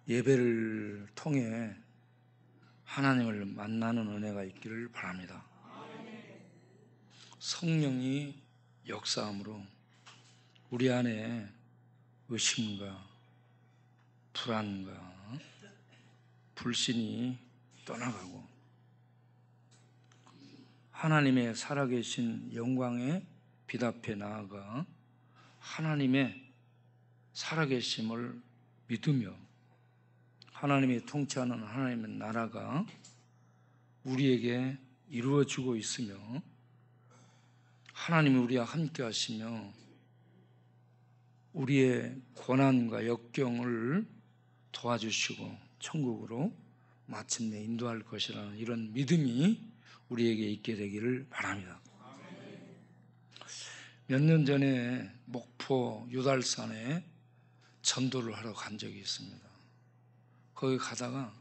예배를 통해 하나님을 만나는 은혜가 있기를 바랍니다. 성령이 역사함으로 우리 안에 의심과 불안과 불신이 떠나가고 하나님의 살아계신 영광의 빛 앞에 나아가 하나님의 살아계심을 믿으며 하나님이 통치하는 하나님의 나라가 우리에게 이루어지고 있으며 하나님이 우리와 함께 하시며 우리의 고난과 역경을 도와주시고 천국으로 마침내 인도할 것이라는 이런 믿음이 우리에게 있게 되기를 바랍니다. 몇 년 전에 목포 유달산에 전도를 하러 간 적이 있습니다. 거기 가다가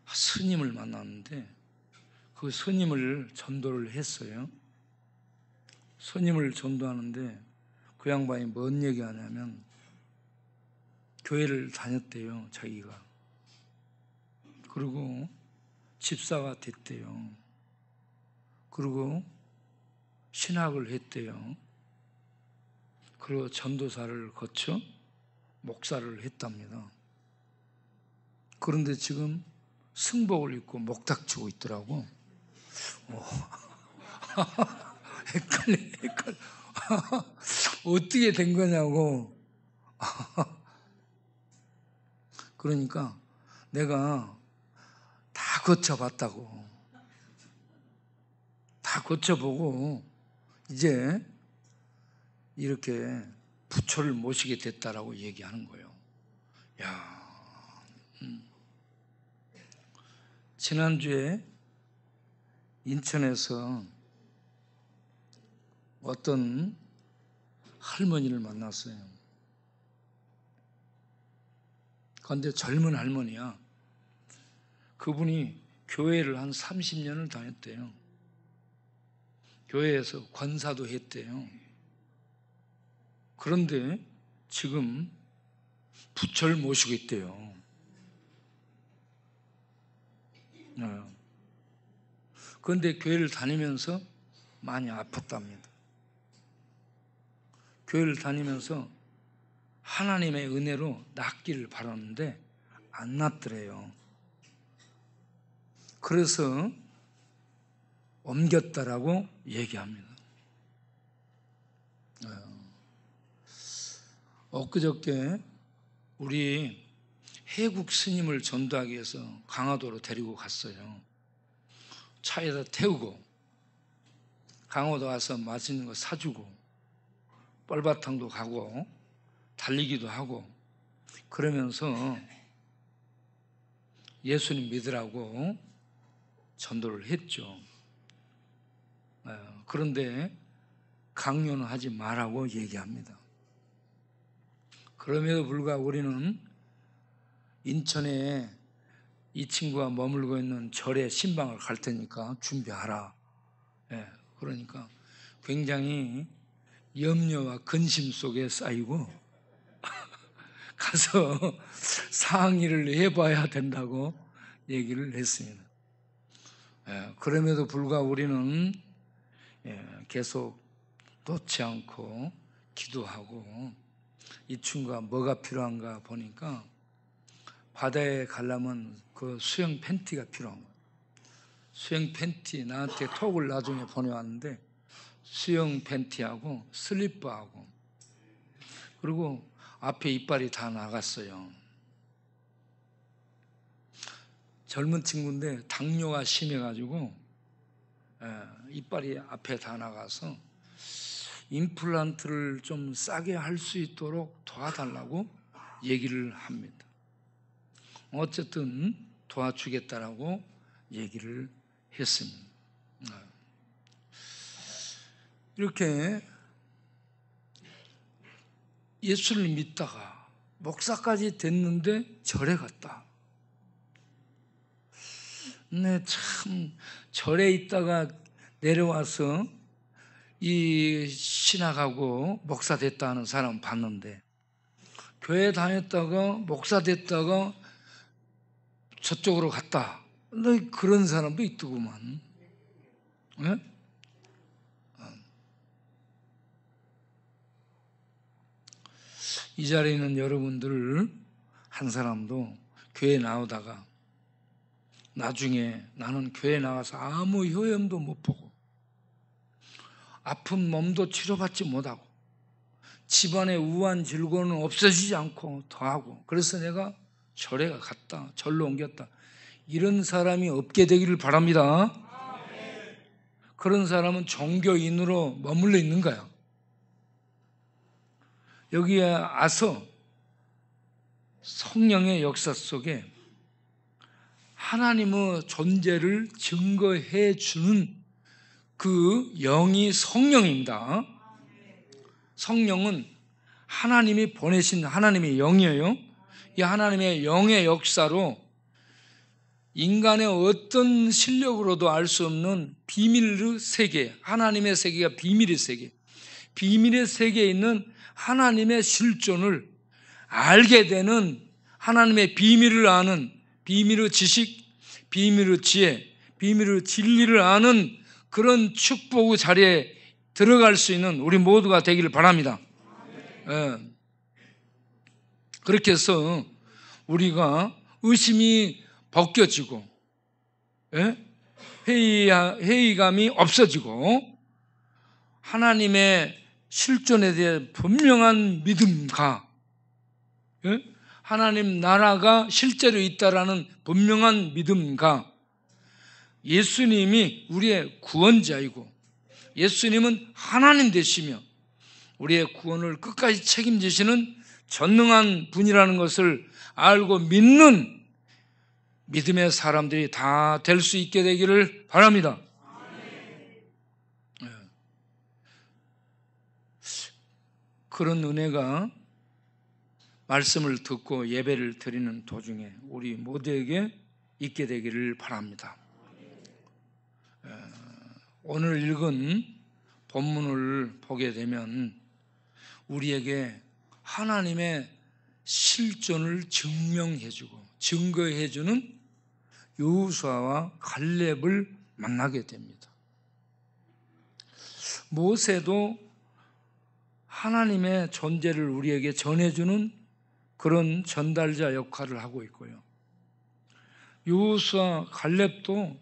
스님을 만났는데 그 스님을 전도를 했어요. 스님을 전도하는데 그 양반이 뭔 얘기하냐면 교회를 다녔대요, 자기가. 그리고 집사가 됐대요. 그리고 신학을 했대요. 그리고 전도사를 거쳐 목사를 했답니다. 그런데 지금 승복을 입고 목닥치고 있더라고. 헷갈려. 어떻게 된 거냐고. 그러니까 내가 다 거쳐봤다고. 다 거쳐보고 이제 이렇게 부처를 모시게 됐다라고 얘기하는 거예요. 야, 지난주에 인천에서 어떤 할머니를 만났어요. 그런데 젊은 할머니야. 그분이 교회를 한 30년을 다녔대요. 교회에서 권사도 했대요. 그런데 지금 부처를 모시고 있대요. 그런데 교회를 다니면서 많이 아팠답니다. 교회를 다니면서 하나님의 은혜로 낫기를 바랐는데 안 낫더래요. 그래서 옮겼다라고 얘기합니다. 엊그저께 우리 해국 스님을 전도하기 위해서 강화도로 데리고 갔어요. 차에다 태우고 강화도 와서 맛있는 거 사주고 뻘바탕도 가고 달리기도 하고 그러면서 예수님 믿으라고 전도를 했죠. 그런데 강요는 하지 말라고 얘기합니다. 그럼에도 불구하고 우리는 인천에 이 친구가 머물고 있는 절에 신방을 갈 테니까 준비하라. 그러니까 굉장히 염려와 근심 속에 쌓이고 가서 상의를 해봐야 된다고 얘기를 했습니다. 그럼에도 불구하고 우리는 계속 놓지 않고 기도하고 이 친구가 뭐가 필요한가 보니까 바다에 가려면 그 수영 팬티가 필요한 거예요. 수영 팬티 나한테 톡을 나중에 보내왔는데 수영 팬티하고 슬리퍼하고 그리고 앞에 이빨이 다 나갔어요. 젊은 친구인데 당뇨가 심해가지고 이빨이 앞에 다 나가서 임플란트를 좀 싸게 할 수 있도록 도와달라고 얘기를 합니다. 어쨌든 도와주겠다라고 얘기를 했습니다. 이렇게 예수를 믿다가 목사까지 됐는데 절에 갔다. 네, 참 절에 있다가 내려와서 이 신학하고 목사 됐다 하는 사람 봤는데 교회 다녔다가 목사 됐다가 저쪽으로 갔다. 그런 사람도 있더구만. 네? 이 자리에 있는 여러분들 한 사람도 교회 나오다가 나중에 나는 교회 나가서 아무 효험도 못 보고 아픈 몸도 치료받지 못하고 집안의 우한 질고는 없어지지 않고 더하고 그래서 내가 절에 갔다, 절로 옮겼다. 이런 사람이 없게 되기를 바랍니다. 그런 사람은 종교인으로 머물러 있는 거야. 여기에 와서 성령의 역사 속에 하나님의 존재를 증거해 주는 그 영이 성령입니다. 성령은 하나님이 보내신 하나님의 영이에요. 이 하나님의 영의 역사로 인간의 어떤 실력으로도 알 수 없는 비밀의 세계, 하나님의 세계가 비밀의 세계, 비밀의 세계에 있는 하나님의 실존을 알게 되는 하나님의 비밀을 아는 비밀의 지식, 비밀의 지혜, 비밀의 진리를 아는 그런 축복의 자리에 들어갈 수 있는 우리 모두가 되기를 바랍니다. 그렇게 해서 우리가 의심이 벗겨지고 회의감이 없어지고 하나님의 실존에 대해 분명한 믿음과 하나님 나라가 실제로 있다라는 분명한 믿음과 예수님이 우리의 구원자이고 예수님은 하나님 되시며 우리의 구원을 끝까지 책임지시는 전능한 분이라는 것을 알고 믿는 믿음의 사람들이 다 될 수 있게 되기를 바랍니다. 그런 은혜가 말씀을 듣고 예배를 드리는 도중에 우리 모두에게 있게 되기를 바랍니다. 오늘 읽은 본문을 보게 되면 우리에게 하나님의 실존을 증명해주고 증거해주는 여호수아와 갈렙을 만나게 됩니다. 모세도 하나님의 존재를 우리에게 전해주는 그런 전달자 역할을 하고 있고요. 여호수아, 갈렙도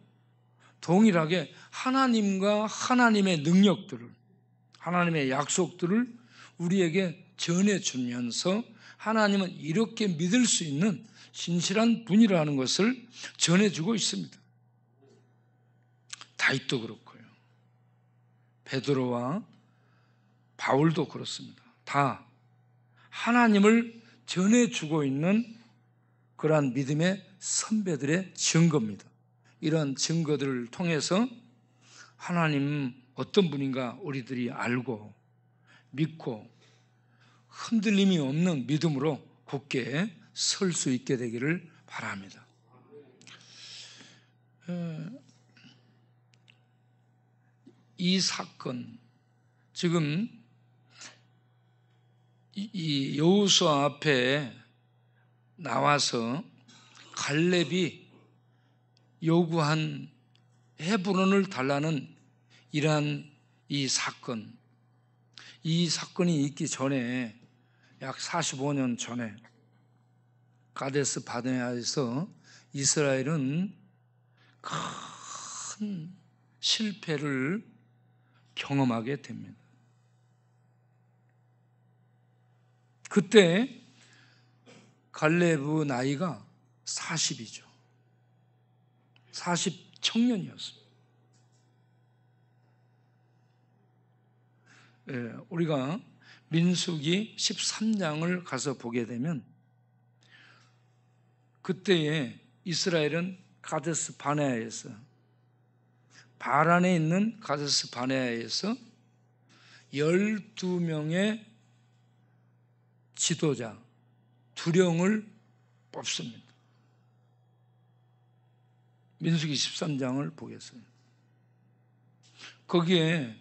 동일하게 하나님과 하나님의 능력들을, 하나님의 약속들을 우리에게 전해주면서 하나님은 이렇게 믿을 수 있는 신실한 분이라는 것을 전해주고 있습니다. 다윗도 그렇고요. 베드로와 바울도 그렇습니다. 다 하나님을 전해주고 있는 그러한 믿음의 선배들의 증거입니다. 이런 증거들을 통해서 하나님 어떤 분인가 우리들이 알고 믿고 흔들림이 없는 믿음으로 굳게 설 수 있게 되기를 바랍니다. 이 사건, 지금 이 여호수아 앞에 나와서 갈렙이 요구한 헤브론을 달라는 이러한 이 사건이 있기 전에 약 45년 전에 가데스 바네아에서 이스라엘은 큰 실패를 경험하게 됩니다. 그때 갈렙의 나이가 40이죠. 40 청년이었습니다. 우리가 민수기 13장을 가서 보게 되면 그때에 이스라엘은 가데스 바네아에서 바란에 있는 가데스 바네아에서 12명의 지도자 두령을 뽑습니다. 민수기 13장을 보겠습니다. 거기에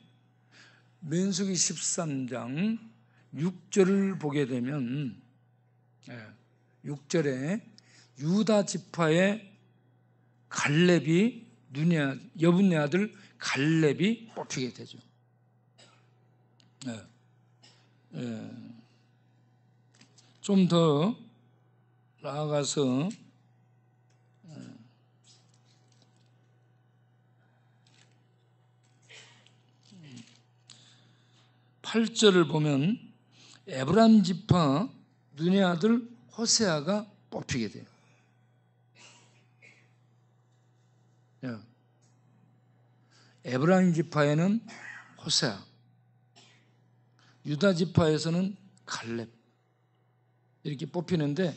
민수기 13장 6절을 보게 되면 6절에 유다 지파의 갈렙이 여분네 아들 갈렙이 뽑히게 되죠. 좀 더 나아가서 8절을 보면 에브라임 지파 눈의 아들 호세아가 뽑히게 돼요. 에브라임 지파에는 호세아, 유다 지파에서는 갈렙 이렇게 뽑히는데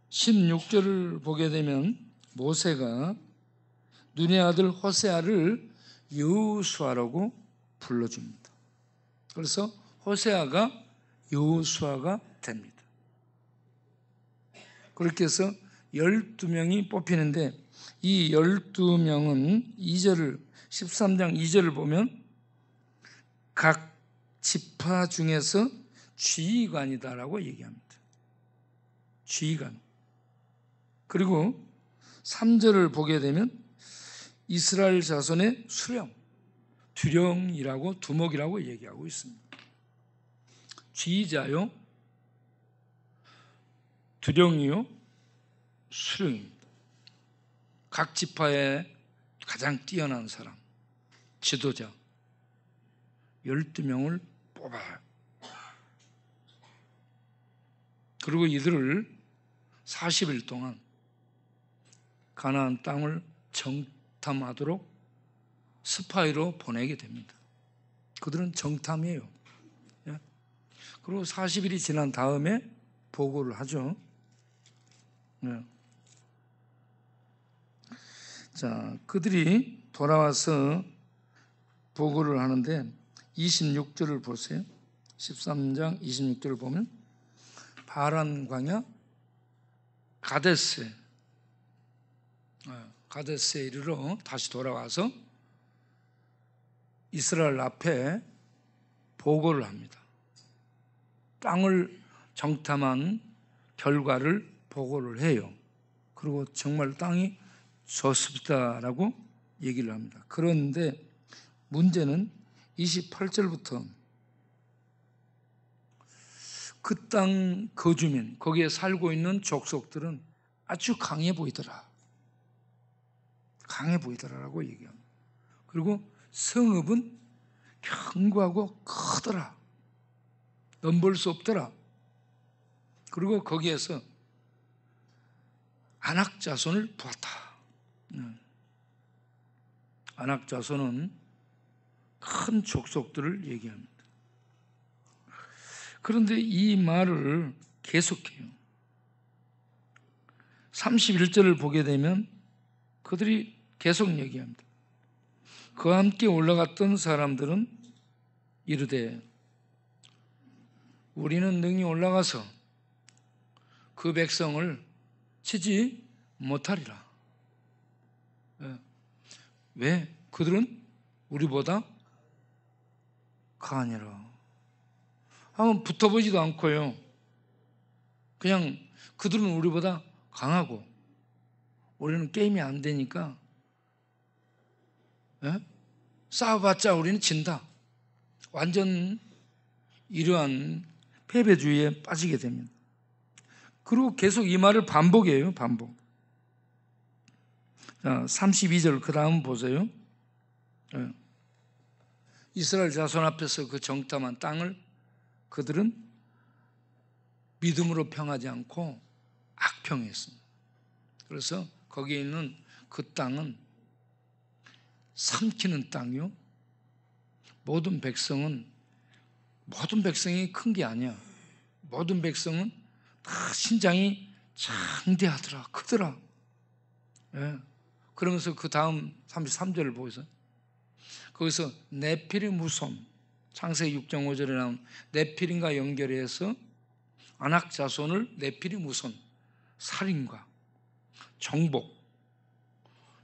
16절을 보게 되면 모세가 눈의 아들 호세아를 여호수아라고 불러줍니다. 그래서 호세아가 여호수아가 됩니다. 그렇게 해서 12명이 뽑히는데 이 12명은 13장 2절을 보면 각 지파 중에서 지휘관이다라고 얘기합니다. 지휘관. 그리고 3절을 보게 되면 이스라엘 자손의 수령, 두령이라고 두목이라고 얘기하고 있습니다. 지휘자요, 두령이요, 수령입니다. 각 지파의 가장 뛰어난 사람, 지도자 12명을 뽑아요. 그리고 이들을 40일 동안 가나안 땅을 정탐하도록 스파이로 보내게 됩니다. 그들은 정탐이에요. 그리고 40일이 지난 다음에 보고를 하죠. 자, 그들이 돌아와서 보고를 하는데 26절을 보세요. 13장 26절을 보면 바란 광야 가데스에 이르러 다시 돌아와서 이스라엘 앞에 보고를 합니다. 땅을 정탐한 결과를 보고를 해요. 그리고 정말 땅이 좋습니다라고 얘기를 합니다. 그런데 문제는 28절부터 그 땅 거주민, 거기에 살고 있는 족속들은 아주 강해 보이더라. 강해 보이더라라고 얘기합니다. 그리고 성읍은 견고하고 크더라. 넘볼 수 없더라. 그리고 거기에서 아낙 자손을 보았다. 아낙 자손은 큰 족속들을 얘기합니다. 그런데 이 말을 계속해요. 31절을 보게 되면 그들이 계속 얘기합니다. 그와 함께 올라갔던 사람들은 이르되 우리는 능히 올라가서 그 백성을 치지 못하리라. 왜? 그들은 우리보다 강하니라. 한번 붙어보지도 않고요. 그냥 그들은 우리보다 강하고 우리는 게임이 안 되니까 싸워봤자 우리는 진다. 완전 이러한 패배주의에 빠지게 됩니다. 그리고 계속 이 말을 반복해요. 반복. 자, 32절 그 다음 보세요. 이스라엘 자손 앞에서 그 정탐한 땅을 그들은 믿음으로 평하지 않고 악평했습니다. 그래서 거기에 있는 그 땅은 삼키는 땅이요. 모든 백성이 큰 게 아니야. 모든 백성은 다 신장이 장대하더라. 크더라. 그러면서 그 다음 33절을 보고서 거기서 네피림 후손, 창세기 6.5절에 나온 네피림과 연결해서 아낙 자손을 네피림 후손, 살인과 정복,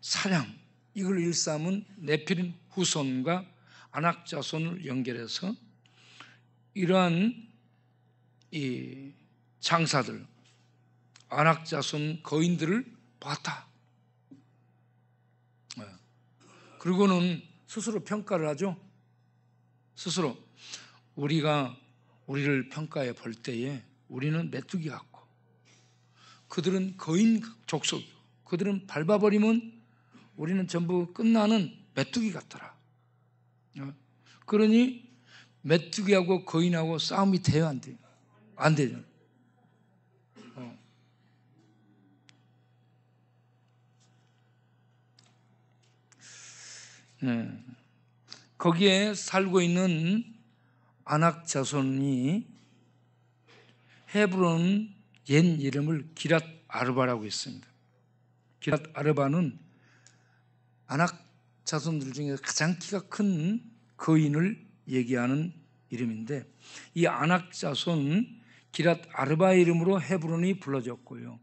사냥, 이걸 일삼은 네피림 후손과 아낙 자손을 연결해서 이러한 이 장사들, 아낙 자손 거인들을 봤다. 그리고는 스스로 평가를 하죠. 스스로 우리가 우리를 평가해 볼 때에 우리는 메뚜기 같고 그들은 거인 족속이고 그들은 밟아버리면 우리는 전부 끝나는 메뚜기 같더라. 그러니 메뚜기하고 거인하고 싸움이 돼요, 안 돼요? 안 되죠. 거기에 살고 있는 아낙 자손이 헤브론 옛 이름을 기랏 아르바라고 했습니다. 기랏 아르바는 아낙 자손들 중에 가장 키가 큰 거인을 얘기하는 이름인데 이 아낙 자손 기랏 아르바의 이름으로 헤브론이 불러졌고요.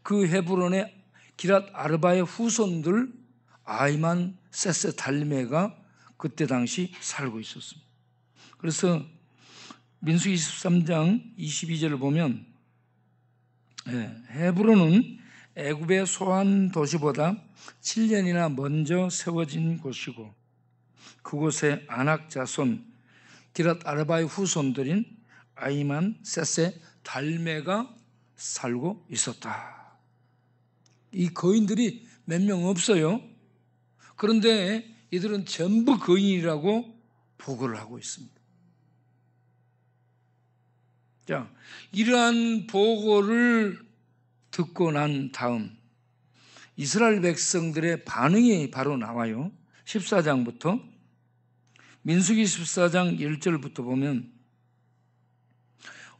그 헤브론의 기랏 아르바의 후손들 아이만 세세 달메가 그때 당시 살고 있었습니다. 그래서 민수기 23장 22절을 보면 헤브론은 애굽의 소한 도시보다 7년이나 먼저 세워진 곳이고 그곳에 아낙 자손 기랏 아르바의 후손들인 아이만 세세 달메가 살고 있었다. 이 거인들이 몇 명 없어요. 그런데 이들은 전부 거인이라고 보고를 하고 있습니다. 자, 이러한 보고를 듣고 난 다음 이스라엘 백성들의 반응이 바로 나와요. 14장부터 민수기 14장 1절부터 보면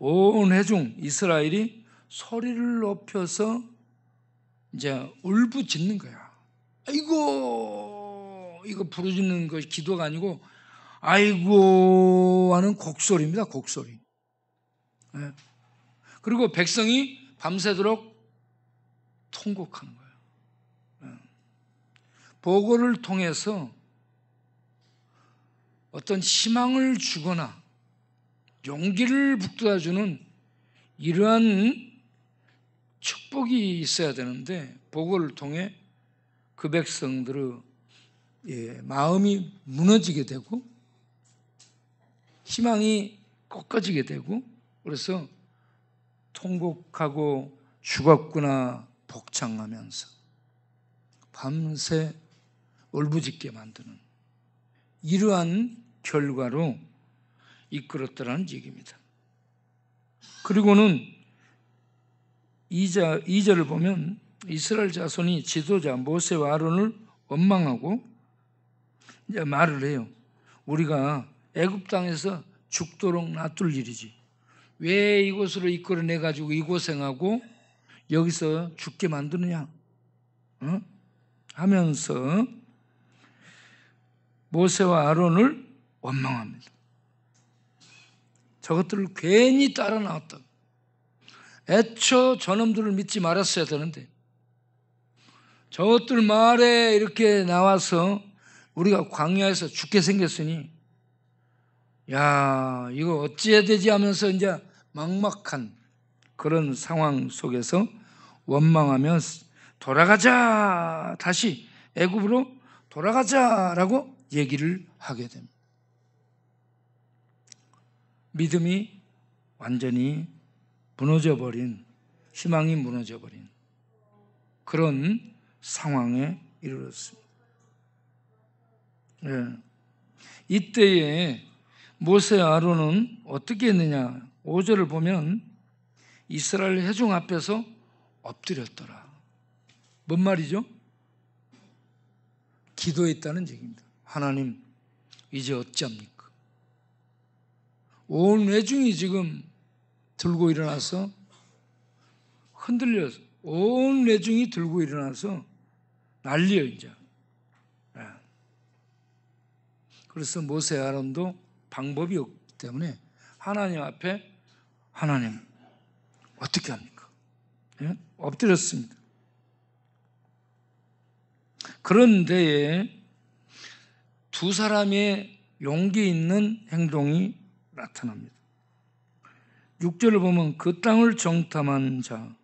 온 회중 이스라엘이 소리를 높여서 이제 울부짖는 거야. 아이고, 이거 부르짖는 것이 기도가 아니고 아이고 하는 곡소리입니다. 곡소리. 그리고 백성이 밤새도록 통곡하는 거예요. 보고를 통해서 어떤 희망을 주거나 용기를 북돋아주는 이러한 축복이 있어야 되는데 보고를 통해 그 백성들의 마음이 무너지게 되고 희망이 꺾어지게 되고 그래서 통곡하고 죽었구나 복창하면서 밤새 울부짖게 만드는 이러한 결과로 이끌었다는 얘기입니다. 그리고는 2절을 보면 이스라엘 자손이 지도자 모세와 아론을 원망하고 이제 말을 해요. 우리가 애굽 땅에서 죽도록 놔둘 일이지 왜 이곳으로 이끌어내가지고 이 고생하고 여기서 죽게 만드느냐 하면서 모세와 아론을 원망합니다. 저것들을 괜히 따라 나왔다. 애초 저놈들을 믿지 말았어야 되는데 저것들 말에 이렇게 나와서 우리가 광야에서 죽게 생겼으니 야 이거 어찌해야 되지 하면서 이제 막막한 그런 상황 속에서 원망하며 돌아가자 다시 애굽으로 돌아가자라고 얘기를 하게 됩니다. 믿음이 완전히 무너져버린 희망이 무너져버린 그런 상황에 이르렀습니다. 이때에 모세와 아론은 어떻게 했느냐 5절을 보면 이스라엘 회중 앞에서 엎드렸더라. 뭔 말이죠? 기도했다는 얘기입니다. 하나님 이제 어찌합니까? 온 회중이 지금 들고 일어나서 흔들려서 온 회중이 들고 일어나서 난리예요 이제. 그래서 모세 아론도 방법이 없기 때문에 하나님 앞에 하나님 어떻게 합니까? 엎드렸습니다. 그런데 두 사람의 용기 있는 행동이 나타납니다. 6절을 보면 그 땅을 정탐한 자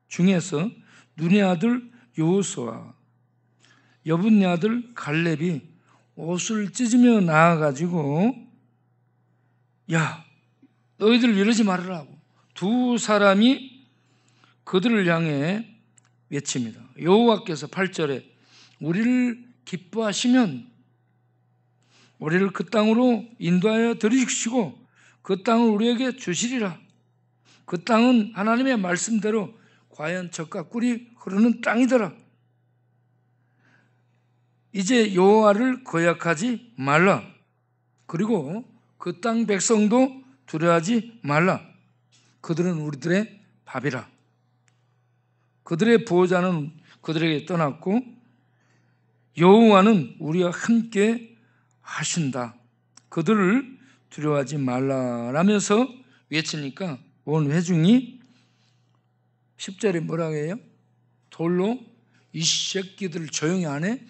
중에서 눈의 아들 여호수아, 여분네 아들 갈렙이 옷을 찢으며 나와가지고 야, 너희들 이러지 말으라고 두 사람이 그들을 향해 외칩니다. 여호와께서 8절에 우리를 기뻐하시면 우리를 그 땅으로 인도하여 들이시고 그 땅을 우리에게 주시리라. 그 땅은 하나님의 말씀대로 과연 젖과 꿀이 흐르는 땅이더라. 이제 여호와를 거역하지 말라. 그리고 그 땅 백성도 두려워하지 말라. 그들은 우리들의 밥이라. 그들의 보호자는 그들에게 떠났고 여호와는 우리와 함께 하신다. 그들을 두려워하지 말라라면서 외치니까 온 회중이 10절에 뭐라고 해요? 돌로 이 새끼들 조용히 안 해?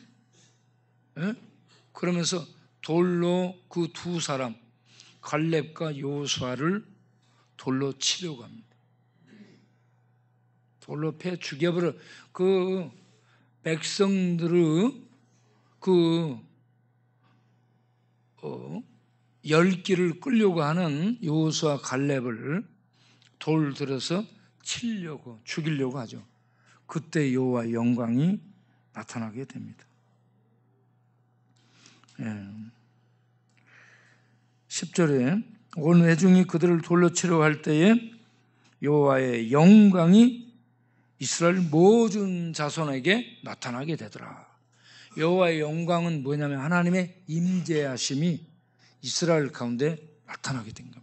에? 그러면서 돌로 그 두 사람 갈렙과 여호수아를 돌로 치려고 합니다. 돌로 패 죽여버려. 그 백성들의 그 열기를 끌려고 하는 여호수아 갈렙을 돌 들어서 치려고 죽이려고 하죠. 그때 여호와의 영광이 나타나게 됩니다. 10절에 온 회중이 그들을 돌로 치려고 할 때에 여호와의 영광이 이스라엘 모든 자손에게 나타나게 되더라. 여호와의 영광은 뭐냐면 하나님의 임재하심이 이스라엘 가운데 나타나게 된 겁니다.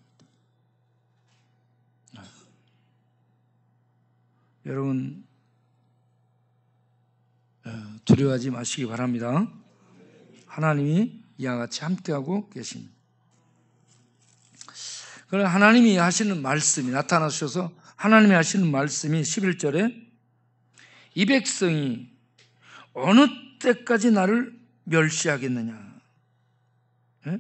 여러분 두려워하지 마시기 바랍니다. 하나님이 이와 같이 함께하고 계십니다. 그러나 하나님이 하시는 말씀이 나타나셔서 하나님이 하시는 말씀이 11절에 이 백성이 어느 때까지 나를 멸시하겠느냐? 네?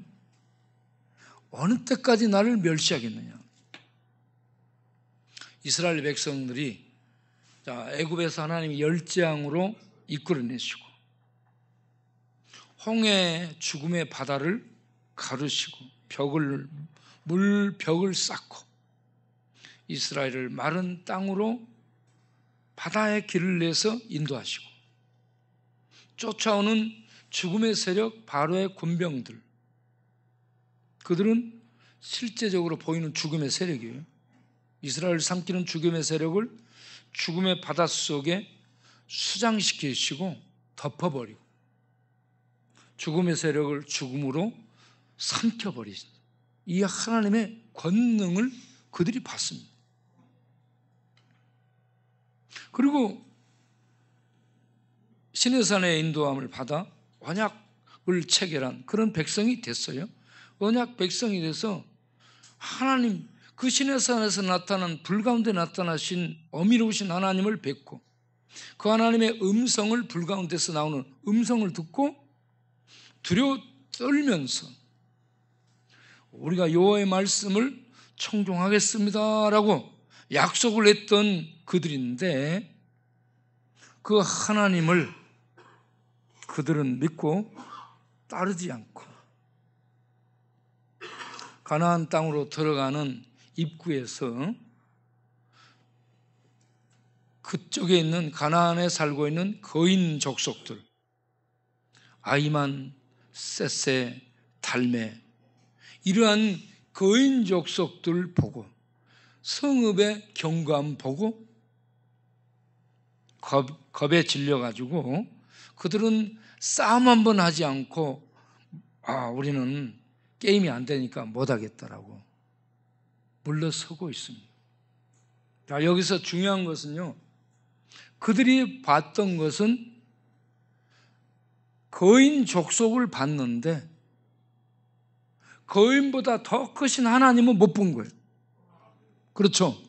어느 때까지 나를 멸시하겠느냐? 이스라엘 백성들이 애굽에서 하나님이 열재앙으로 이끌어내시고 홍해 죽음의 바다를 가르시고 물벽을 쌓고 이스라엘을 마른 땅으로 바다의 길을 내서 인도하시고 쫓아오는 죽음의 세력 바로의 군병들, 그들은 실제적으로 보이는 죽음의 세력이에요. 이스라엘을 삼키는 죽음의 세력을 죽음의 바닷속에 수장시키시고 덮어버리고 죽음의 세력을 죽음으로 삼켜버리신 이 하나님의 권능을 그들이 봤습니다. 그리고 시내산의 인도함을 받아 언약을 체결한 그런 백성이 됐어요. 언약 백성이 돼서 하나님 그 시내산에서 나타난 불 가운데 나타나신 어미로우신 하나님을 뵙고 그 하나님의 음성을 불 가운데서 나오는 음성을 듣고 두려워 떨면서 우리가 여호와의 말씀을 청종하겠습니다라고 약속을 했던 그들인데 그 하나님을 그들은 믿고 따르지 않고 가나안 땅으로 들어가는 입구에서 그쪽에 있는 가나안에 살고 있는 거인 족속들 아이만, 셋세, 달메 이러한 거인 족속들 보고 성읍의 경관 보고 겁에 질려가지고 그들은 싸움 한번 하지 않고 우리는 게임이 안 되니까 못하겠다라고 물러서고 있습니다. 자, 여기서 중요한 것은요, 그들이 봤던 것은 거인 족속을 봤는데 거인보다 더 크신 하나님은 못 본 거예요. 그렇죠?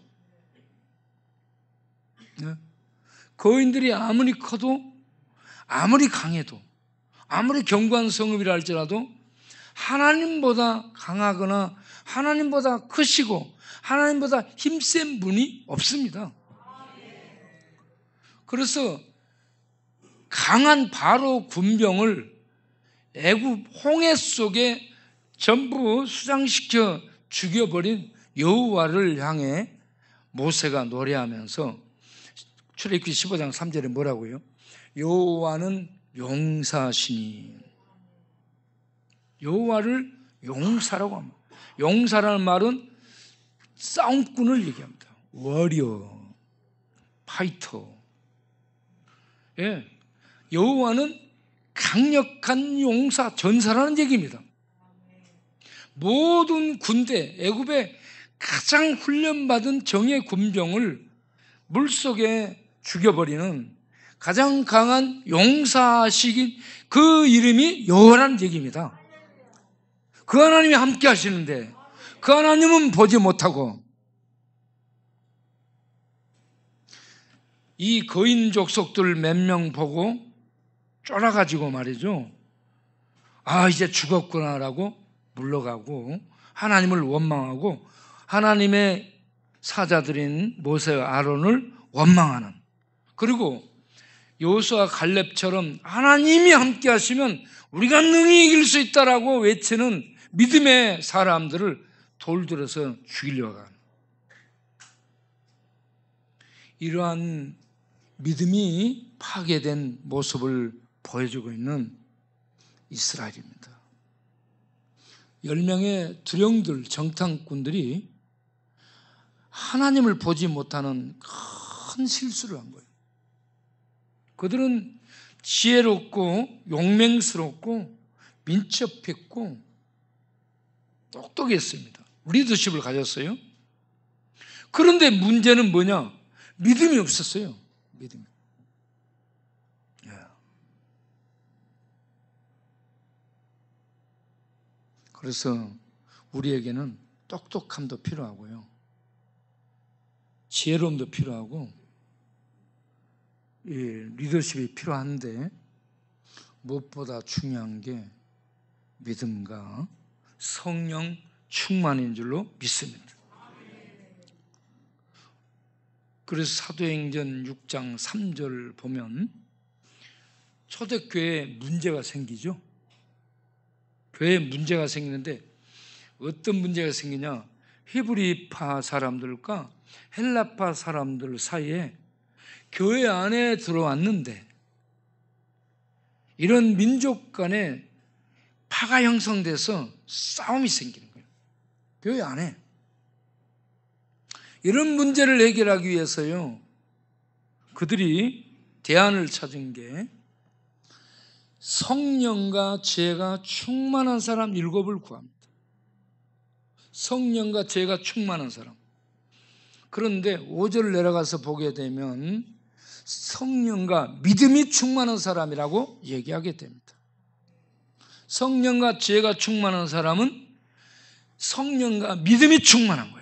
네? 거인들이 아무리 커도 아무리 강해도 아무리 견고한 성읍이라 할지라도 하나님보다 강하거나 하나님보다 크시고 하나님보다 힘센 분이 없습니다. 그래서 강한 바로 군병을 애굽 홍해 속에 전부 수장시켜 죽여버린 여호와를 향해 모세가 노래하면서 출애굽기 15장 3절에 뭐라고요? 여호와는 용사시니. 여호와를 용사라고 합니다. 용사라는 말은 싸움꾼을 얘기합니다. 워리어, 파이터. 예, 여호와는 강력한 용사, 전사라는 얘기입니다. 모든 군대, 애굽의 가장 훈련받은 정예 군병을 물속에 죽여버리는 가장 강한 용사시긴 그 이름이 여호와라는 얘기입니다. 그 하나님이 함께 하시는데 그 하나님은 보지 못하고 이 거인 족속들 몇 명 보고 쫄아가지고 말이죠. 아, 이제 죽었구나라고 물러가고 하나님을 원망하고 하나님의 사자들인 모세와 아론을 원망하는, 그리고 여호수아 갈렙처럼 하나님이 함께 하시면 우리가 능히 이길 수 있다라고 외치는 믿음의 사람들을 돌들어서 죽이려고 하는, 이러한 믿음이 파괴된 모습을 보여주고 있는 이스라엘입니다. 10명의 두령들, 정탐꾼들이 하나님을 보지 못하는 큰 실수를 한 거예요. 그들은 지혜롭고 용맹스럽고 민첩했고 똑똑했습니다. 리더십을 가졌어요. 그런데 문제는 뭐냐? 믿음이 없었어요. 믿음이. 그래서 우리에게는 똑똑함도 필요하고요, 지혜로움도 필요하고 리더십이 필요한데 무엇보다 중요한 게 믿음과 성령 충만인 줄로 믿습니다. 그래서 사도행전 6장 3절 보면 초대교회에 문제가 생기죠. 교회에 문제가 생기는데 어떤 문제가 생기냐? 히브리파 사람들과 헬라파 사람들 사이에 교회 안에 들어왔는데 이런 민족 간에 파가 형성돼서 싸움이 생기는 거예요. 교회 안에. 이런 문제를 해결하기 위해서요, 그들이 대안을 찾은 게 성령과 지혜가 충만한 사람 7을 구합니다. 성령과 지혜가 충만한 사람. 그런데 5절 내려가서 보게 되면 성령과 믿음이 충만한 사람이라고 얘기하게 됩니다. 성령과 지혜가 충만한 사람은 성령과 믿음이 충만한 거예요.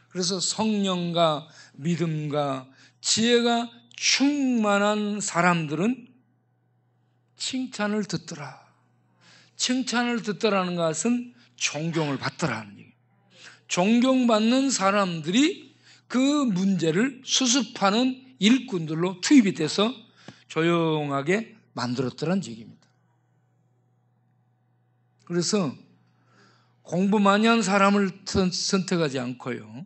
그래서 성령과 믿음과 지혜가 충만한 사람들은 칭찬을 듣더라. 칭찬을 듣더라는 것은 존경을 받더라는 얘기예요. 존경받는 사람들이 그 문제를 수습하는 일꾼들로 투입이 돼서 조용하게 만들었더라는 얘기입니다. 그래서 공부 많이 한 사람을 선택하지 않고요,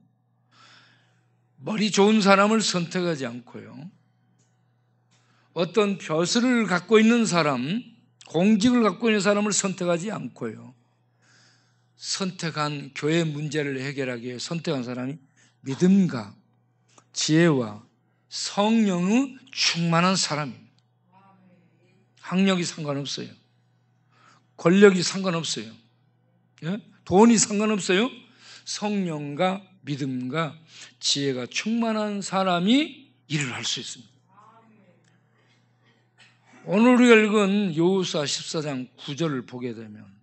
머리 좋은 사람을 선택하지 않고요, 어떤 벼슬을 갖고 있는 사람, 공직을 갖고 있는 사람을 선택하지 않고요, 선택한 교회 문제를 해결하기 위해 선택한 사람이 믿음과 지혜와 성령의 충만한 사람입니다. 학력이 상관없어요. 권력이 상관없어요. 돈이 상관없어요. 성령과 믿음과 지혜가 충만한 사람이 일을 할 수 있습니다. 오늘 우리가 읽은 여호수아 14장 9절을 보게 되면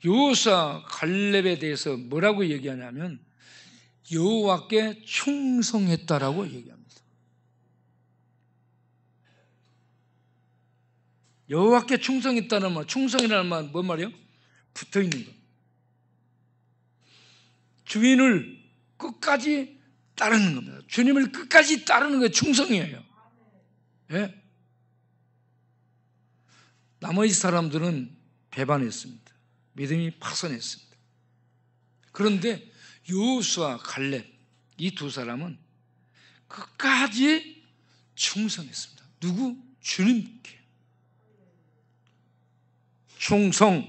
여호수아 갈렙에 대해서 뭐라고 얘기하냐면 여호와께 충성했다라고 얘기합니다. 여호와께 충성했다는 말, 충성이라는 말 뭔 말이에요? 붙어있는 것. 주인을 끝까지 따르는 겁니다. 주님을 끝까지 따르는 게 충성이에요. 예? 나머지 사람들은 배반했습니다. 믿음이 파손했습니다. 그런데 여호수아, 갈렙 이 두 사람은 끝까지 충성했습니다. 누구? 주님께. 충성.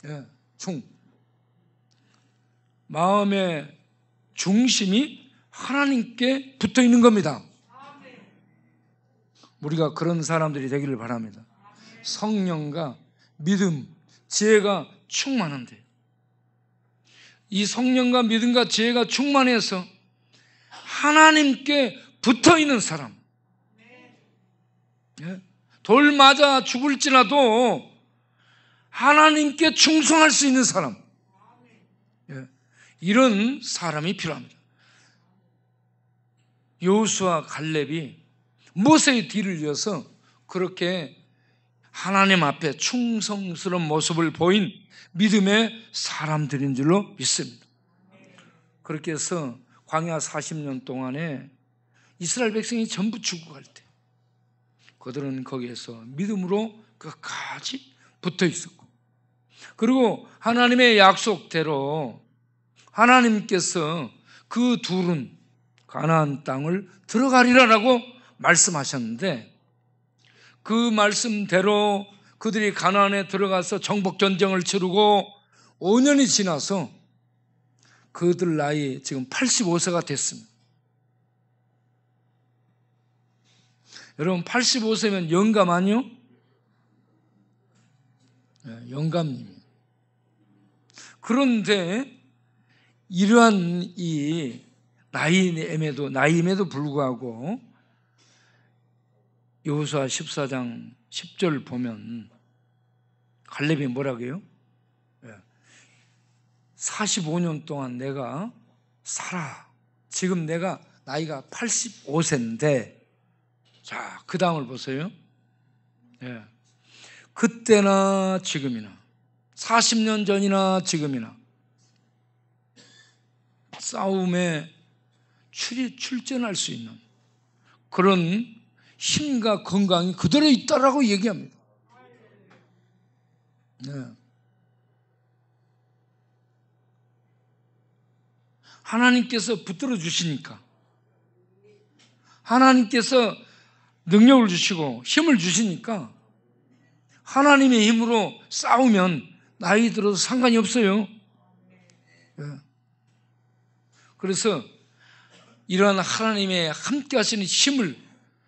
예, 마음의 중심이 하나님께 붙어 있는 겁니다. 우리가 그런 사람들이 되기를 바랍니다. 성령과 믿음, 지혜가 충만한데, 이 성령과 믿음과 지혜가 충만해서 하나님께 붙어 있는 사람, 돌 맞아 죽을지라도 하나님께 충성할 수 있는 사람, 이런 사람이 필요합니다. 여호수아, 갈렙이 모세의 뒤를 이어서 그렇게 하나님 앞에 충성스러운 모습을 보인 믿음의 사람들인 줄로 믿습니다. 그렇게 해서 광야 40년 동안에 이스라엘 백성이 전부 죽어갈 때 그들은 거기에서 믿음으로 끝까지 붙어 있었고, 그리고 하나님의 약속대로 하나님께서 그 둘은 가나안 땅을 들어가리라라고 말씀하셨는데, 그 말씀대로 그들이 가나안에 들어가서 정복 전쟁을 치르고 5년이 지나서 그들 나이 지금 85세가 됐습니다. 여러분 85세면 영감 아니요? 네, 영감님. 그런데 이러한 이 나이임에도 불구하고 여호수아 14장 10절 보면 갈렙이 뭐라고 해요? 45년 동안 내가 살아. 지금 내가 나이가 85세인데, 자, 그 다음을 보세요. 그때나 지금이나 40년 전이나 지금이나 싸움에 출전할 수 있는 그런 힘과 건강이 그대로 있다라고 얘기합니다. 하나님께서 붙들어 주시니까, 하나님께서 능력을 주시고 힘을 주시니까 하나님의 힘으로 싸우면 나이 들어도 상관이 없어요. 그래서 이러한 하나님의 함께 하시는 힘을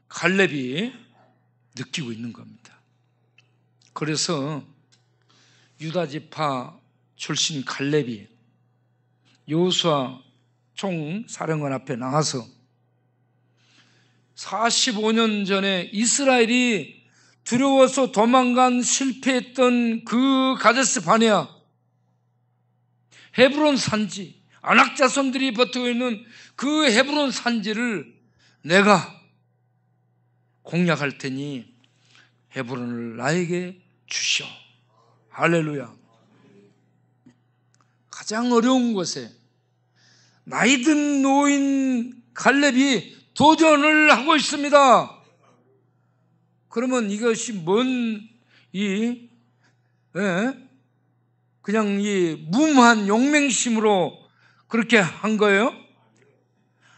갈렙이 느끼고 있는 겁니다. 그래서 유다 지파 출신 갈렙이 여호수아 총사령관 앞에 나가서 45년 전에 이스라엘이 두려워서 도망간 실패했던 그 가데스 바네아, 헤브론 산지, 아낙 자손들이 버티고 있는 그 헤브론 산지를 내가 공략할 테니 헤브론을 나에게 주시오. 할렐루야. 가장 어려운 곳에 나이든 노인 갈렙이 도전을 하고 있습니다. 그러면 이것이 그냥 이 무모한 용맹심으로 그렇게 한 거예요?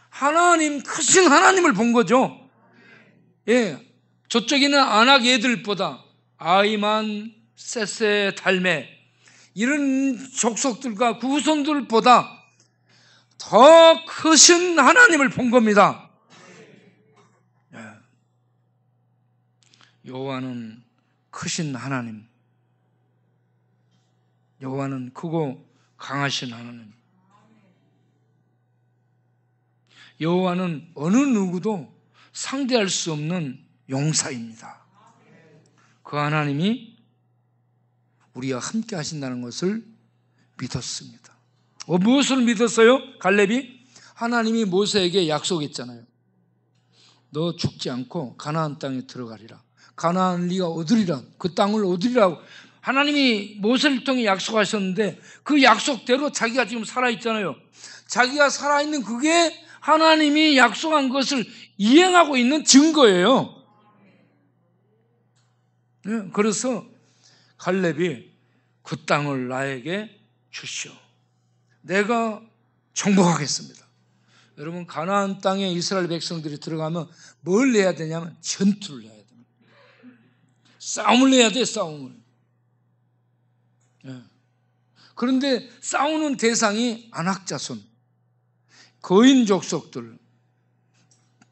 하나님, 크신 하나님을 본 거죠. 저쪽에는 아낙 애들보다 아이만, 셋세, 달메 이런 족속들과 그 후손들보다 더 크신 하나님을 본 겁니다. 여호와는 크신 하나님, 여호와는 크고 강하신 하나님, 여호와는 어느 누구도 상대할 수 없는 용사입니다. 그 하나님이 우리와 함께 하신다는 것을 믿었습니다. 무엇을 믿었어요? 갈렙이 하나님이 모세에게 약속했잖아요. 너 죽지 않고 가나안 땅에 들어가리라. 가나안을 네가 얻으리라. 그 땅을 얻으리라고 하나님이 모세를 통해 약속하셨는데 그 약속대로 자기가 지금 살아있잖아요. 자기가 살아있는 그게 하나님이 약속한 것을 이행하고 있는 증거예요. 그래서 갈렙이 그 땅을 나에게 주시오. 내가 정복하겠습니다. 여러분, 가나안 땅에 이스라엘 백성들이 들어가면 뭘 해야 되냐면 전투를 해야 됩니다. 싸움을 해야 돼, 싸움을. 그런데 싸우는 대상이 안악자손, 거인 족속들,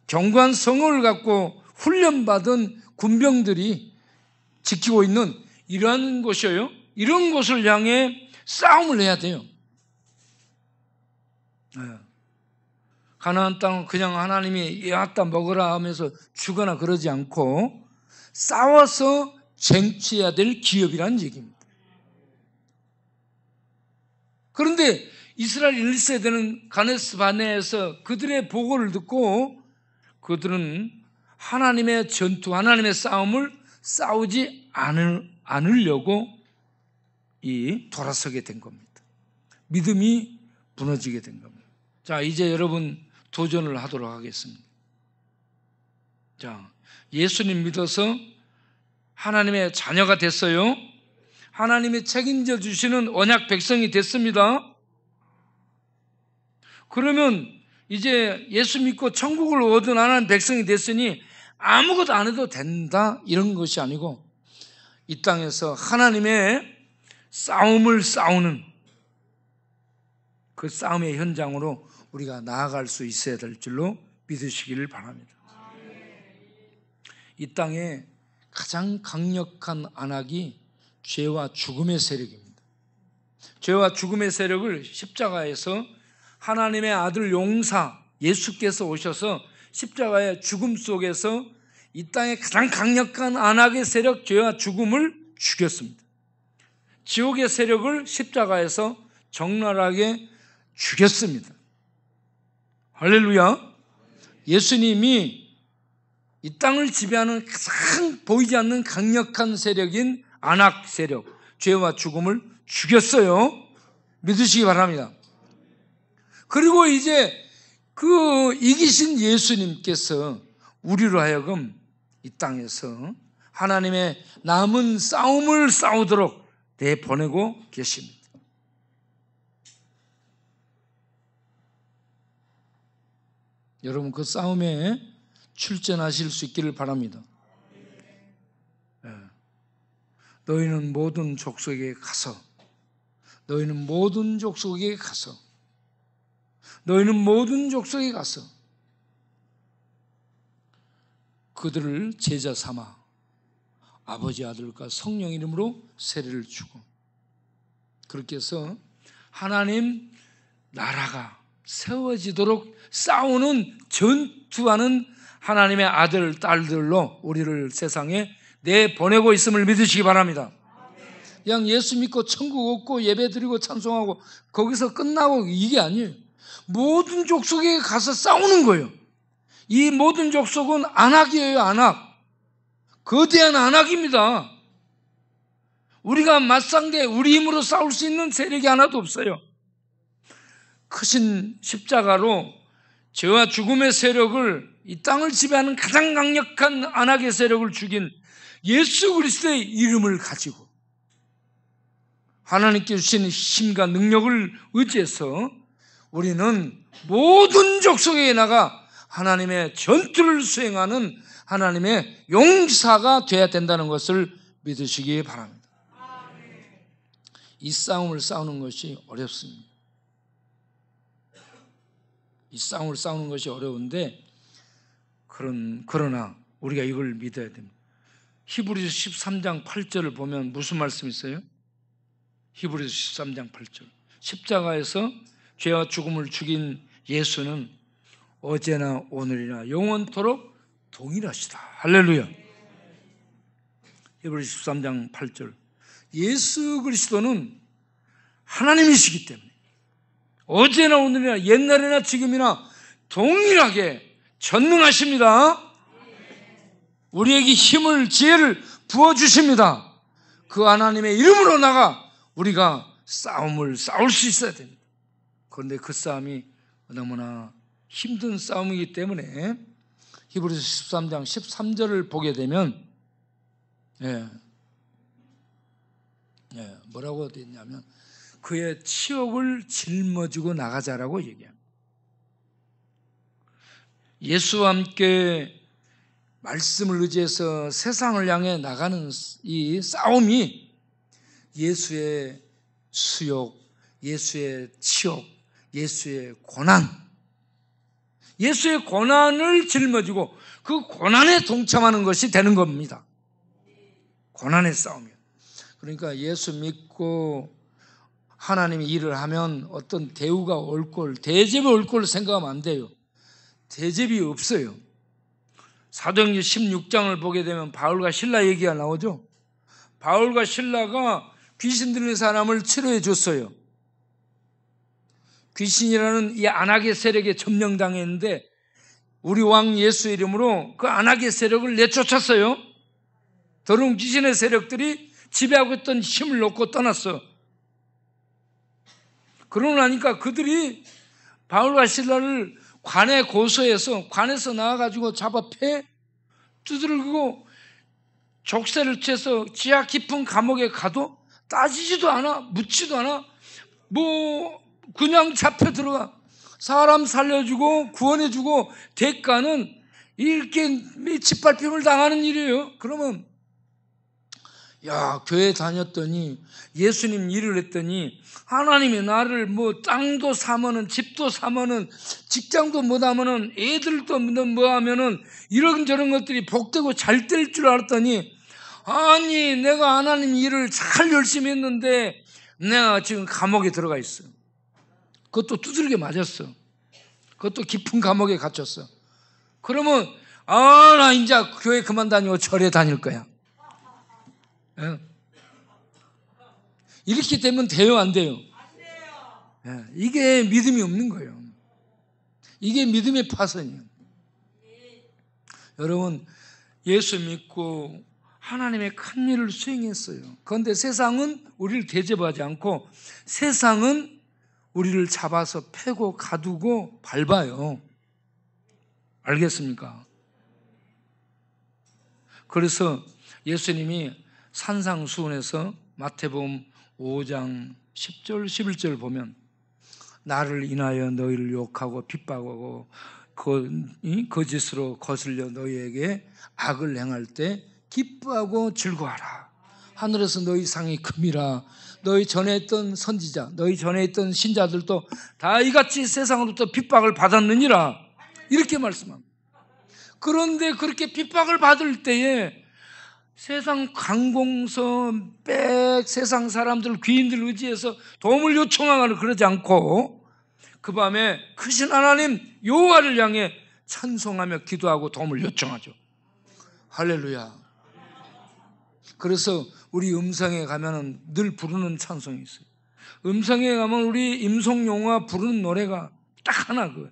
견고한 성을 갖고 훈련받은 군병들이 지키고 있는 이러한 곳이에요. 이런 곳을 향해 싸움을 해야 돼요. 가나안 땅은 그냥 하나님이 야따 먹으라 하면서 주거나 그러지 않고 싸워서 쟁취해야 될 기업이라는 얘기입니다. 그런데 이스라엘 1세대는 가데스 바네에서 그들의 보고를 듣고 그들은 하나님의 전투, 하나님의 싸움을 싸우지 않으려고 돌아서게 된 겁니다. 믿음이 무너지게 된 겁니다. 자, 이제 여러분 도전을 하도록 하겠습니다. 자, 예수님 믿어서 하나님의 자녀가 됐어요. 하나님이 책임져 주시는 언약 백성이 됐습니다. 그러면 이제 예수 믿고 천국을 얻은 하나님 백성이 됐으니 아무것도 안 해도 된다 이런 것이 아니고 이 땅에서 하나님의 싸움을 싸우는 그 싸움의 현장으로 우리가 나아갈 수 있어야 될 줄로 믿으시기를 바랍니다. 이 땅에 가장 강력한 안악이 죄와 죽음의 세력입니다. 죄와 죽음의 세력을 십자가에서 하나님의 아들 용사 예수께서 오셔서 십자가의 죽음 속에서 이 땅에 가장 강력한 안악의 세력 죄와 죽음을 죽였습니다. 지옥의 세력을 십자가에서 적나라하게 죽였습니다. 할렐루야. 예수님이 이 땅을 지배하는 가장 보이지 않는 강력한 세력인 안악 세력, 죄와 죽음을 죽였어요. 믿으시기 바랍니다. 그리고 이제 그 이기신 예수님께서 우리로 하여금 이 땅에서 하나님의 남은 싸움을 싸우도록 내보내고 계십니다. 여러분 그 싸움에 출전하실 수 있기를 바랍니다. 너희는 모든 족속에게 가서 너희는 모든 족속에게 가서 너희는 모든 족속에 가서 그들을 제자 삼아 아버지 아들과 성령 이름으로 세례를 주고 그렇게 해서 하나님 나라가 세워지도록 싸우는 전투하는 하나님의 아들 딸들로 우리를 세상에 내보내고 있음을 믿으시기 바랍니다. 그냥 예수 믿고 천국 얻고 예배 드리고 찬송하고 거기서 끝나고 이게 아니에요. 모든 족속에 가서 싸우는 거예요. 이 모든 족속은 안악이에요. 안악. 거대한 안악입니다. 우리가 맞상대 우리 힘으로 싸울 수 있는 세력이 하나도 없어요. 크신 십자가로 죄와 죽음의 세력을 이 땅을 지배하는 가장 강력한 안악의 세력을 죽인 예수 그리스도의 이름을 가지고 하나님께 주신 힘과 능력을 의지해서 우리는 모든 족속에 나가 하나님의 전투를 수행하는 하나님의 용사가 되어야 된다는 것을 믿으시기 바랍니다. 이 싸움을 싸우는 것이 어렵습니다. 이 싸움을 싸우는 것이 어려운데 그러나 우리가 이걸 믿어야 됩니다. 히브리서 13장 8절을 보면 무슨 말씀이 있어요? 히브리서 13장 8절 십자가에서 죄와 죽음을 죽인 예수는 어제나 오늘이나 영원토록 동일하시다. 할렐루야. 히브리서 13장 8절 예수 그리스도는 하나님이시기 때문에 어제나 오늘이나 옛날이나 지금이나 동일하게 전능하십니다. 우리에게 힘을 지혜를 부어주십니다. 그 하나님의 이름으로 나가 우리가 싸움을 싸울 수 있어야 됩니다. 그런데 그 싸움이 너무나 힘든 싸움이기 때문에 히브리서 13장 13절을 보게 되면 뭐라고 되어 있냐면 그의 치욕을 짊어지고 나가자라고 얘기합니다. 예수와 함께 말씀을 의지해서 세상을 향해 나가는 이 싸움이 예수의 수욕, 예수의 치욕, 예수의 고난, 예수의 고난을 짊어지고 그 고난에 동참하는 것이 되는 겁니다. 고난의 싸움이에요. 그러니까 예수 믿고 하나님이 일을 하면 어떤 대우가 올 걸, 대접이 올 걸 생각하면 안 돼요. 대접이 없어요. 사도행전 16장을 보게 되면 바울과 실라 얘기가 나오죠. 바울과 실라가 귀신 들린 사람을 치료해 줬어요. 귀신이라는 이 안악의 세력에 점령당했는데 우리 왕 예수 이름으로 그 안악의 세력을 내쫓았어요. 더러운 귀신의 세력들이 지배하고 있던 힘을 놓고 떠났어. 그러고 나니까 그들이 바울과 실라를 관에 고소해서 관에서 나와가지고 잡아 패 두들기고 족쇄를 채서 지하 깊은 감옥에 가도 따지지도 않아, 묻지도 않아. 뭐 그냥 잡혀 들어가. 사람 살려주고 구원해주고 대가는 이렇게 짓밟힘을 당하는 일이에요. 그러면 야, 교회 다녔더니 예수님 일을 했더니 하나님이 나를 뭐 땅도 사면은 집도 사면은 직장도 못하면은 애들도 뭐하면은 이런저런 것들이 복되고 잘 될 줄 알았더니 아니 내가 하나님 일을 잘 열심히 했는데 내가 지금 감옥에 들어가 있어. 그것도 두들겨 맞았어. 그것도 깊은 감옥에 갇혔어. 그러면 나 이제 교회 그만 다니고 절에 다닐 거야. 이렇게 되면 돼요, 안 돼요? 이게 믿음이 없는 거예요. 이게 믿음의 파선이에요. 여러분, 예수 믿고 하나님의 큰 일을 수행했어요. 그런데 세상은 우리를 대접하지 않고 세상은 우리를 잡아서 패고 가두고 밟아요. 알겠습니까? 그래서 예수님이 산상수훈에서 마태복음 5장 10절 11절 보면 나를 인하여 너희를 욕하고 핍박하고 거짓으로 거슬려 너희에게 악을 행할 때 기뻐하고 즐거워하라. 하늘에서 너희 상이 큼이라. 너희 전에 있던 선지자, 너희 전에 있던 신자들도 다 이같이 세상으로부터 핍박을 받았느니라. 이렇게 말씀합니다. 그런데 그렇게 핍박을 받을 때에 세상 관공서, 세상 사람들, 귀인들 의지해서 도움을 요청하거나 그러지 않고 그 밤에 크신 하나님 여호와를 향해 찬송하며 기도하고 도움을 요청하죠. 할렐루야. 그래서 우리 음성에 가면은 늘 부르는 찬송이 있어요. 음성에 가면 우리 임송용화 부르는 노래가 딱 하나 그거예요.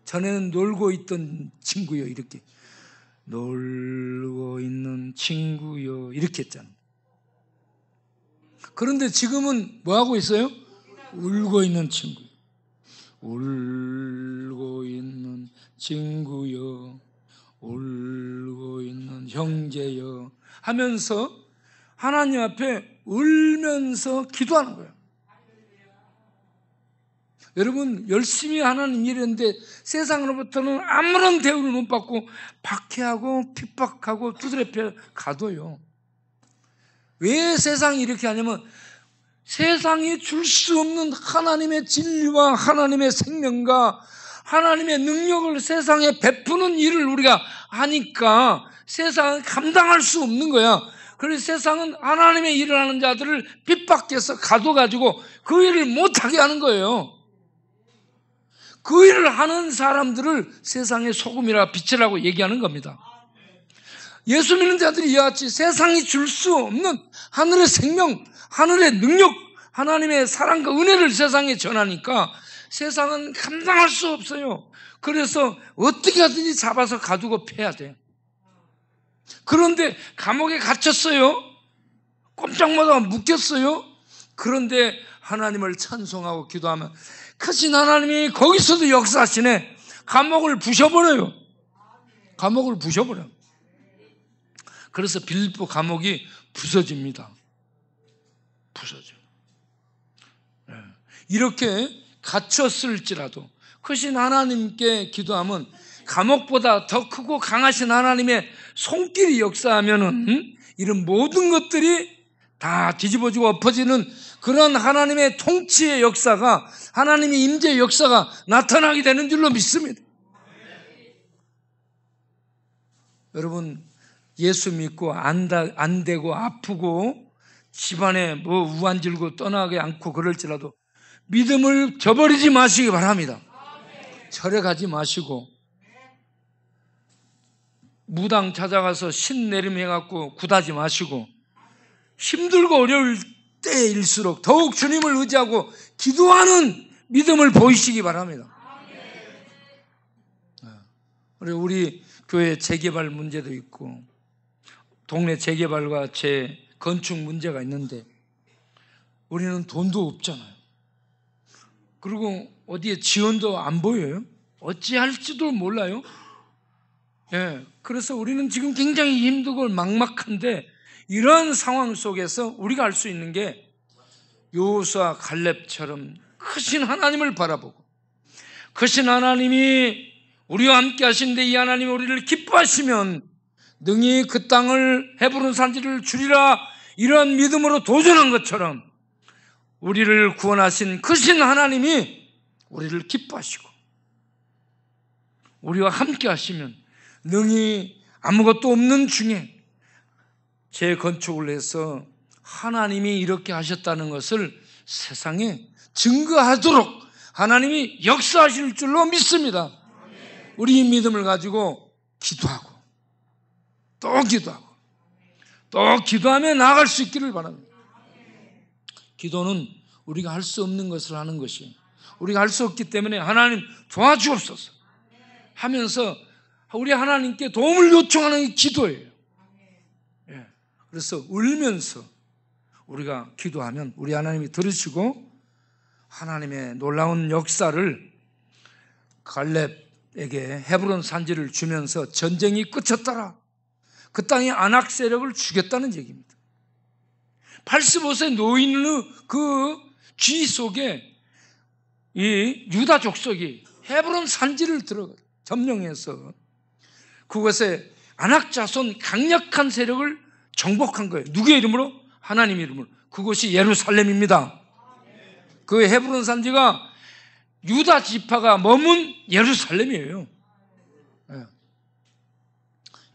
전에는 놀고 있던 친구요 이렇게 놀고 있는 친구요 이렇게 했잖아. 그런데 지금은 뭐하고 있어요? 울고 있는 친구. 울고 있는 친구요 울고 있는 형제요 하면서 하나님 앞에 울면서 기도하는 거예요. 여러분 열심히 하나님 일했는데 세상으로부터는 아무런 대우를 못 받고 박해하고 핍박하고 두드려 가도요. 왜 세상이 이렇게 하냐면 세상이 줄 수 없는 하나님의 진리와 하나님의 생명과 하나님의 능력을 세상에 베푸는 일을 우리가 하니까 세상은 감당할 수 없는 거야. 그래서 세상은 하나님의 일을 하는 자들을 핍박해서 가둬가지고 그 일을 못하게 하는 거예요. 그 일을 하는 사람들을 세상의 소금이라 빛이라고 얘기하는 겁니다. 예수 믿는 자들이 이와 같이 세상이 줄 수 없는 하늘의 생명, 하늘의 능력, 하나님의 사랑과 은혜를 세상에 전하니까 세상은 감당할 수 없어요. 그래서 어떻게 하든지 잡아서 가두고 패야 돼. 그런데 감옥에 갇혔어요. 꼼짝마다 묶였어요. 그런데 하나님을 찬송하고 기도하면 크신 하나님이 거기서도 역사하시네. 감옥을 부셔버려요. 감옥을 부셔버려요. 그래서 빌립보 감옥이 부서집니다. 부서져요. 이렇게 갇혔을지라도 크신 하나님께 기도하면 감옥보다 더 크고 강하신 하나님의 손길이 역사하면은 이런 모든 것들이 다 뒤집어지고 엎어지는 그런 하나님의 통치의 역사가, 하나님의 임재의 역사가 나타나게 되는 줄로 믿습니다. 여러분, 예수 믿고 안 되고 아프고 집안에 뭐 우환질고 떠나게 않고 그럴지라도 믿음을 저버리지 마시기 바랍니다. 절에 가지 마시고 무당 찾아가서 신내림 해갖고 굿하지 마시고 힘들고 어려울 때일수록 더욱 주님을 의지하고 기도하는 믿음을 보이시기 바랍니다. 우리 교회 재개발 문제도 있고 동네 재개발과 재건축 문제가 있는데 우리는 돈도 없잖아요. 그리고 어디에 지원도 안 보여요. 어찌할지도 몰라요. 그래서 우리는 지금 굉장히 힘들고 막막한데 이런 상황 속에서 우리가 할 수 있는 게 여호수아 갈렙처럼 크신 하나님을 바라보고 크신 하나님이 우리와 함께 하신데 이 하나님이 우리를 기뻐하시면 능히 그 땅을 헤브론 산지를 주리라, 이런 믿음으로 도전한 것처럼 우리를 구원하신 크신 하나님이 우리를 기뻐하시고 우리와 함께 하시면 능히 아무것도 없는 중에 재건축을 해서 하나님이 이렇게 하셨다는 것을 세상에 증거하도록 하나님이 역사하실 줄로 믿습니다. 우리 믿음을 가지고 기도하고 또 기도하고 또 기도하며 나아갈 수 있기를 바랍니다. 기도는 우리가 할 수 없는 것을 하는 것이에요. 우리가 할 수 없기 때문에 하나님 도와주옵소서 하면서 우리 하나님께 도움을 요청하는 게 기도예요. 그래서 울면서 우리가 기도하면 우리 하나님이 들으시고 하나님의 놀라운 역사를 갈렙에게 헤브론 산지를 주면서 전쟁이 끝쳤더라. 그 땅의 안악 세력을 죽였다는 얘기입니다. 85세 노인의 그 쥐 속에 이 유다 족속이 헤브론 산지를 점령해서 그것에 안악 자손 강력한 세력을 정복한 거예요. 누구의 이름으로? 하나님의 이름으로. 그것이 예루살렘입니다. 그 헤브론 산지가 유다 지파가 머문 예루살렘이에요.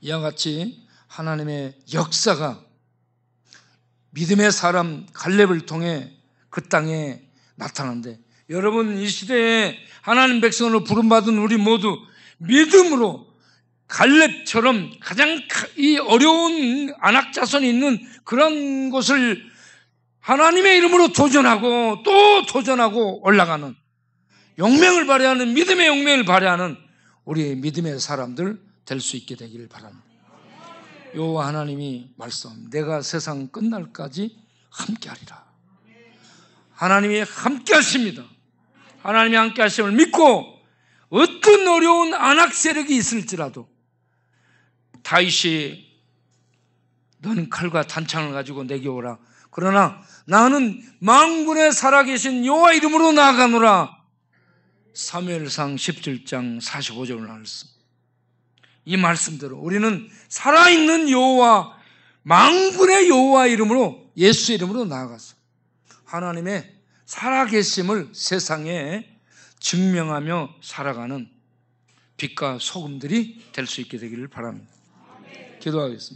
이와 같이 하나님의 역사가 믿음의 사람 갈렙을 통해 그 땅에 나타나는데, 여러분 이 시대에 하나님 백성으로 부름받은 우리 모두 믿음으로 갈렙처럼 가장 이 어려운 안악 자손이 있는 그런 곳을 하나님의 이름으로 도전하고 또 도전하고 올라가는 용맹을 발휘하는, 믿음의 용맹을 발휘하는 우리 믿음의 사람들 될 수 있게 되기를 바랍니다. 여호와 하나님이 말씀, 내가 세상 끝날까지 함께하리라. 하나님이 함께하십니다. 하나님이 함께하심을 믿고 어떤 어려운 안악 세력이 있을지라도 다윗이 너는 칼과 단창을 가지고 내게 오라. 그러나 나는 만군의 살아계신 여호와 이름으로 나아가노라. 사무엘상 17장 45절을 말씀. 이 말씀대로 우리는 살아있는 여호와, 만군의 여호와 이름으로, 예수 이름으로 나아가서 하나님의 살아계심을 세상에 증명하며 살아가는 빛과 소금들이 될 수 있게 되기를 바랍니다. 기도하겠습니다.